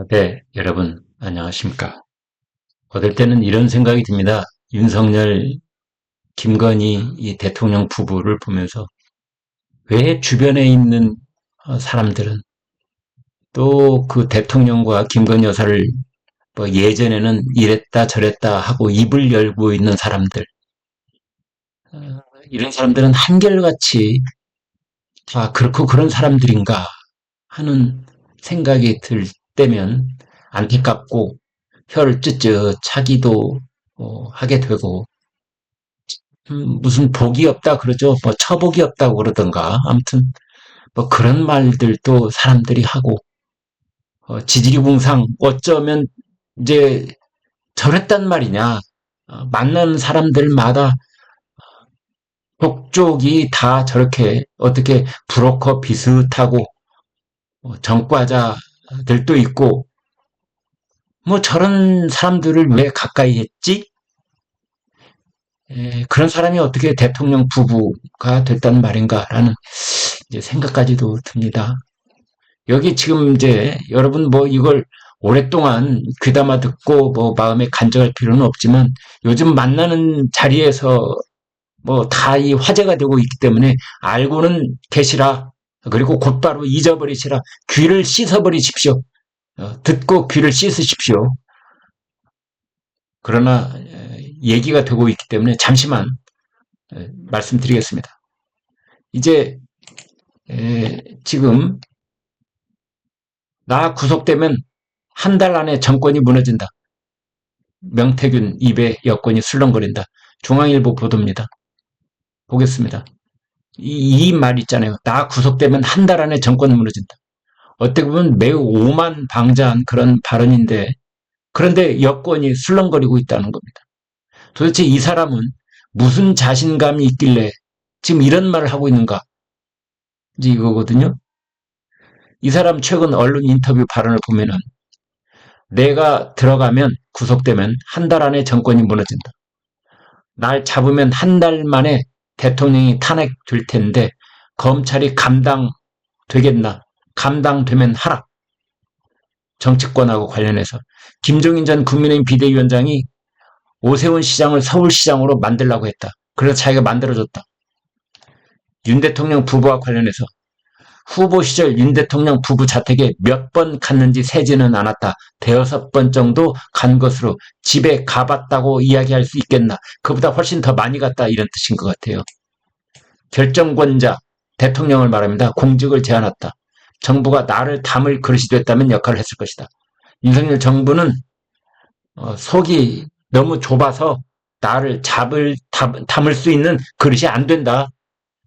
네, 여러분, 안녕하십니까. 어떨 때는 이런 생각이 듭니다. 윤석열, 김건희 이 대통령 부부를 보면서 왜 주변에 있는 사람들은 또 그 대통령과 김건희 여사를 뭐 예전에는 이랬다 저랬다 하고 입을 열고 있는 사람들, 이런 사람들은 한결같이 다 그렇고 그런 사람들인가 하는 생각이 들 때면 안타깝고 혀를 쯧쯧 차기도 하게 되고 무슨 복이 없다 그러죠. 뭐 처복이 없다고 그러던가. 아무튼 뭐 그런 말들도 사람들이 하고 지지리궁상 어쩌면 이제 저랬단 말이냐. 만나는 사람들마다 족족이 다 저렇게 어떻게 브로커 비슷하고 전과자들도 있고 뭐 저런 사람들을 왜 가까이 했지? 그런 사람이 어떻게 대통령 부부가 됐단 말인가라는 이제 생각까지도 듭니다. 여기 지금 이제 여러분 뭐 이걸 오랫동안 귀담아 듣고 뭐 마음에 간직할 필요는 없지만 요즘 만나는 자리에서 뭐 다 이 화제가 되고 있기 때문에 알고는 계시라. 그리고 곧바로 잊어버리시라. 귀를 씻어버리십시오. 듣고 귀를 씻으십시오. 그러나 얘기가 되고 있기 때문에 잠시만 말씀드리겠습니다. 이제 지금 나 구속되면 한 달 안에 정권이 무너진다. 명태균 입에 여권이 술렁거린다. 중앙일보 보도입니다. 보겠습니다. 이 말 있잖아요. 나 구속되면 한 달 안에 정권이 무너진다. 어떻게 보면 매우 오만방자한 그런 발언인데 그런데 여권이 술렁거리고 있다는 겁니다. 도대체 이 사람은 무슨 자신감이 있길래 지금 이런 말을 하고 있는가? 이제 이거거든요. 이 사람 최근 언론 인터뷰 발언을 보면은 내가 들어가면 구속되면 한 달 안에 정권이 무너진다. 날 잡으면 한 달 만에 대통령이 탄핵될 텐데 검찰이 감당되겠나? 감당되면 하락. 정치권하고 관련해서 김종인 전 국민의힘 비대위원장이 오세훈 시장을 서울시장으로 만들라고 했다. 그래서 자기가 만들어줬다. 윤 대통령 부부와 관련해서 후보 시절 윤 대통령 부부 자택에 몇 번 갔는지 세지는 않았다. 대여섯 번 정도 간 것으로 집에 가봤다고 이야기할 수 있겠나. 그보다 훨씬 더 많이 갔다 이런 뜻인 것 같아요. 결정권자 대통령을 말합니다. 공직을 제안했다. 정부가 나를 담을 그릇이 됐다면 역할을 했을 것이다. 윤석열 정부는 속이 너무 좁아서 나를 담을 수 있는 그릇이 안 된다.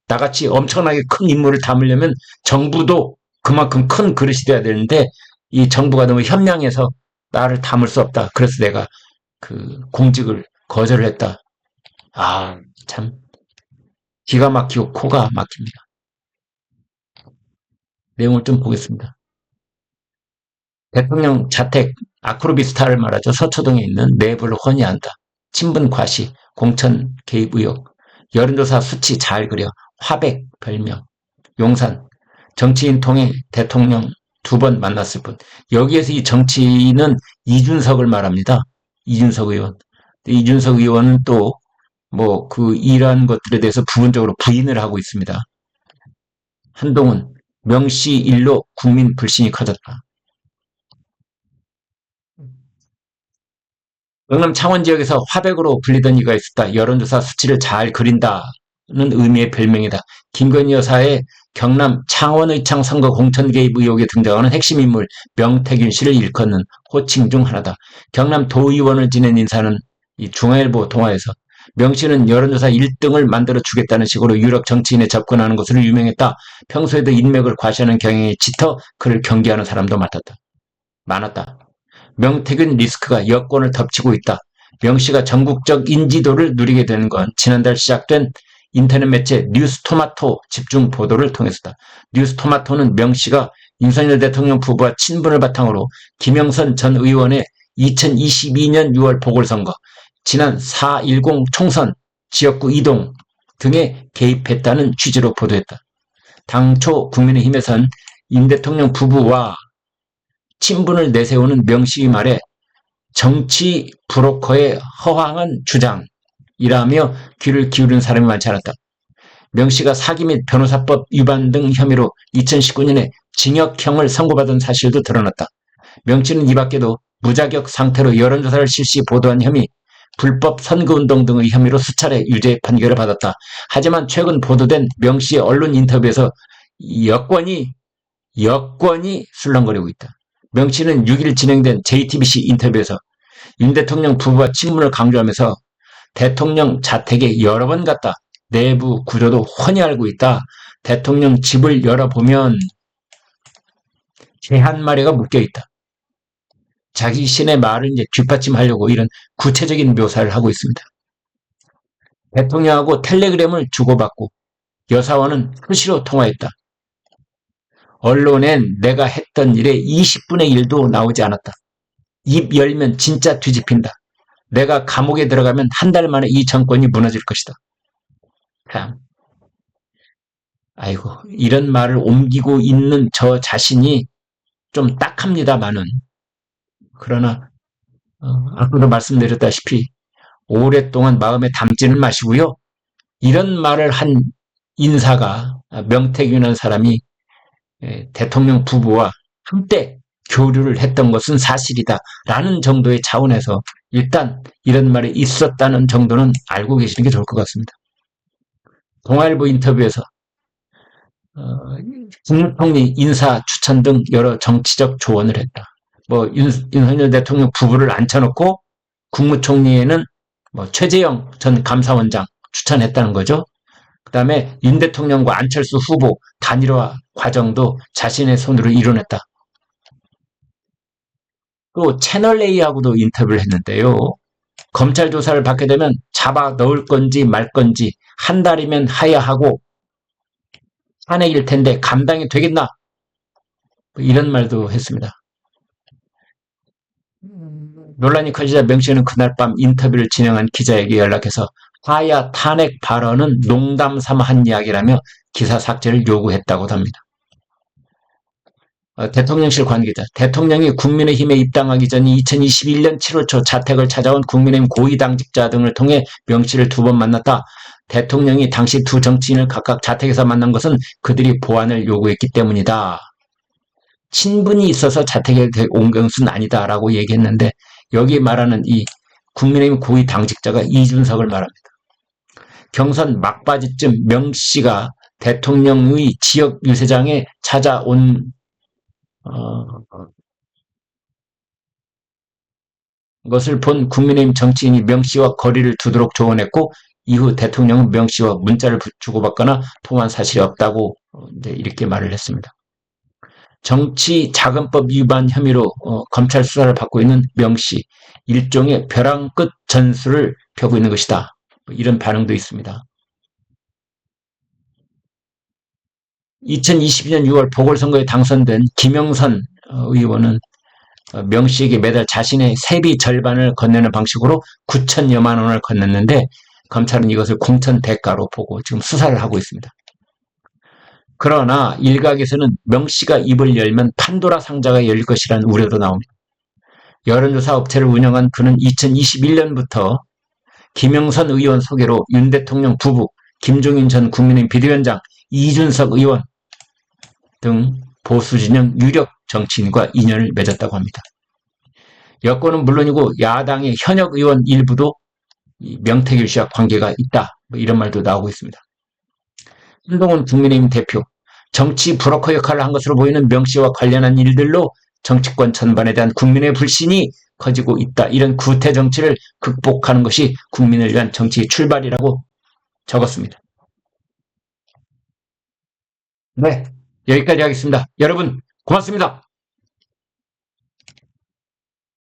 나같이 엄청나게 큰 인물을 담으려면 정부도 그만큼 큰 그릇이 돼야 되는데 이 정부가 너무 현명해서 나를 담을 수 없다. 그래서 내가 그 공직을 거절을 했다. 아, 참 기가 막히고 코가 막힙니다. 내용을 좀 보겠습니다. 대통령 자택 아크로비스타를 말하죠. 서초동에 있는 내부를 헌의한다. 친분 과시, 공천 개입 의혹, 여론조사 수치 잘 그려, 화백 별명, 용산, 정치인 통해 대통령 두 번 만났을 뿐. 여기에서 이 정치인은 이준석을 말합니다. 이준석 의원. 이준석 의원은 또 뭐 그 이러한 것들에 대해서 부분적으로 부인을 하고 있습니다. 한동훈, 명시 일로 국민 불신이 커졌다. 경남 창원 지역에서 화백으로 불리던 이가 있었다. 여론조사 수치를 잘 그린다는 의미의 별명이다. 김건희 여사의 경남 창원의창 선거 공천 개입 의혹에 등장하는 핵심 인물 명태균 씨를 일컫는 호칭 중 하나다. 경남 도의원을 지낸 인사는 이 중앙일보 동아에서 명 씨는 여론조사 1등을 만들어 주겠다는 식으로 유력 정치인에 접근하는 것으로 유명했다. 평소에도 인맥을 과시하는 경향에 짙어 그를 경계하는 사람도 많았다. 명태균 리스크가 여권을 덮치고 있다. 명 씨가 전국적 인지도를 누리게 되는 건 지난달 시작된 인터넷 매체 뉴스토마토 집중 보도를 통해서다. 뉴스토마토는 명 씨가 윤석열 대통령 부부와 친분을 바탕으로 김영선 전 의원의 2022년 6월 보궐선거, 지난 4.10 총선, 지역구 이동 등에 개입했다는 취지로 보도했다. 당초 국민의힘에선 윤 대통령 부부와 친분을 내세우는 명식의 말에 정치 브로커의 허황한 주장이라며 귀를 기울인 사람이 많지 않았다. 명씨가 사기 및 변호사법 위반 등 혐의로 2019년에 징역형을 선고받은 사실도 드러났다. 명씨는 이 밖에도 무자격 상태로 여론조사를 실시 보도한 혐의, 불법 선거운동 등의 혐의로 수차례 유죄 판결을 받았다. 하지만 최근 보도된 명씨의 언론 인터뷰에서 여권이 술렁거리고 있다. 명씨는 6일 진행된 JTBC 인터뷰에서 윤 대통령 부부와 친분을 강조하면서 대통령 자택에 여러 번 갔다. 내부 구조도 훤히 알고 있다. 대통령 집을 열어보면 개 한 마리가 묶여있다. 자기 신의 말을 이제 뒷받침하려고 이런 구체적인 묘사를 하고 있습니다. 대통령하고 텔레그램을 주고받고 여사와는 수시로 통화했다. 언론엔 내가 했던 일의 20분의 1도 나오지 않았다. 입 열면 진짜 뒤집힌다. 내가 감옥에 들어가면 한 달 만에 이 정권이 무너질 것이다. 참, 아이고, 이런 말을 옮기고 있는 저 자신이 좀 딱합니다만은, 그러나 앞으로 말씀드렸다시피 오랫동안 마음에 담지는 마시고요. 이런 말을 한 인사가, 명태균이라는 사람이 대통령 부부와 한때 교류를 했던 것은 사실이다 라는 정도의 차원에서 일단 이런 말이 있었다는 정도는 알고 계시는 게 좋을 것 같습니다. 동아일보 인터뷰에서 국무총리 인사 추천 등 여러 정치적 조언을 했다. 윤석열 대통령 부부를 앉혀놓고 국무총리에는 최재형 전 감사원장 추천했다는 거죠. 그 다음에 윤 대통령과 안철수 후보 단일화 과정도 자신의 손으로 이뤄냈다. 또 채널A하고도 인터뷰를 했는데요. 검찰 조사를 받게 되면 잡아 넣을 건지 말 건지 한 달이면 하야하고 탄핵일 텐데 감당이 되겠나? 이런 말도 했습니다. 논란이 커지자 명씨는 그날 밤 인터뷰를 진행한 기자에게 연락해서 하야 탄핵 발언은 농담 삼아 한 이야기라며 기사 삭제를 요구했다고 합니다. 대통령실 관계자, 대통령이 국민의힘에 입당하기 전 2021년 7월 초 자택을 찾아온 국민의힘 고위당직자 등을 통해 명씨를 2번 만났다. 대통령이 당시 두 정치인을 각각 자택에서 만난 것은 그들이 보안을 요구했기 때문이다. 친분이 있어서 자택에 온 것은 아니다라고 얘기했는데 여기 말하는 이 국민의힘 고위당직자가 이준석을 말합니다. 경선 막바지쯤 명씨가 대통령의 지역 유세장에 찾아온 것을 본 국민의힘 정치인이 명씨와 거리를 두도록 조언했고 이후 대통령은 명씨와 문자를 주고받거나 통화한 사실이 없다고 이렇게 말을 했습니다. 정치자금법 위반 혐의로 검찰 수사를 받고 있는 명씨, 일종의 벼랑 끝 전술을 펴고 있는 것이다. 이런 반응도 있습니다. 2022년 6월 보궐선거에 당선된 김영선 의원은 명씨에게 매달 자신의 세비 절반을 건네는 방식으로 9천여만 원을 건넸는데 검찰은 이것을 공천 대가로 보고 지금 수사를 하고 있습니다. 그러나 일각에서는 명씨가 입을 열면 판도라 상자가 열릴 것이라는 우려도 나옵니다. 여론조사 업체를 운영한 그는 2021년부터 김영선 의원 소개로 윤 대통령 부부, 김종인 전 국민의힘 비대위원장, 이준석 의원 등 보수진영 유력 정치인과 인연을 맺었다고 합니다. 여권은 물론이고 야당의 현역 의원 일부도 명태균 씨와 관계가 있다. 이런 말도 나오고 있습니다. 한동훈 국민의힘 대표, 정치 브로커 역할을 한 것으로 보이는 명씨와 관련한 일들로 정치권 전반에 대한 국민의 불신이 커지고 있다. 이런 구태 정치를 극복하는 것이 국민을 위한 정치의 출발이라고 적었습니다. 네, 여기까지 하겠습니다. 여러분 고맙습니다.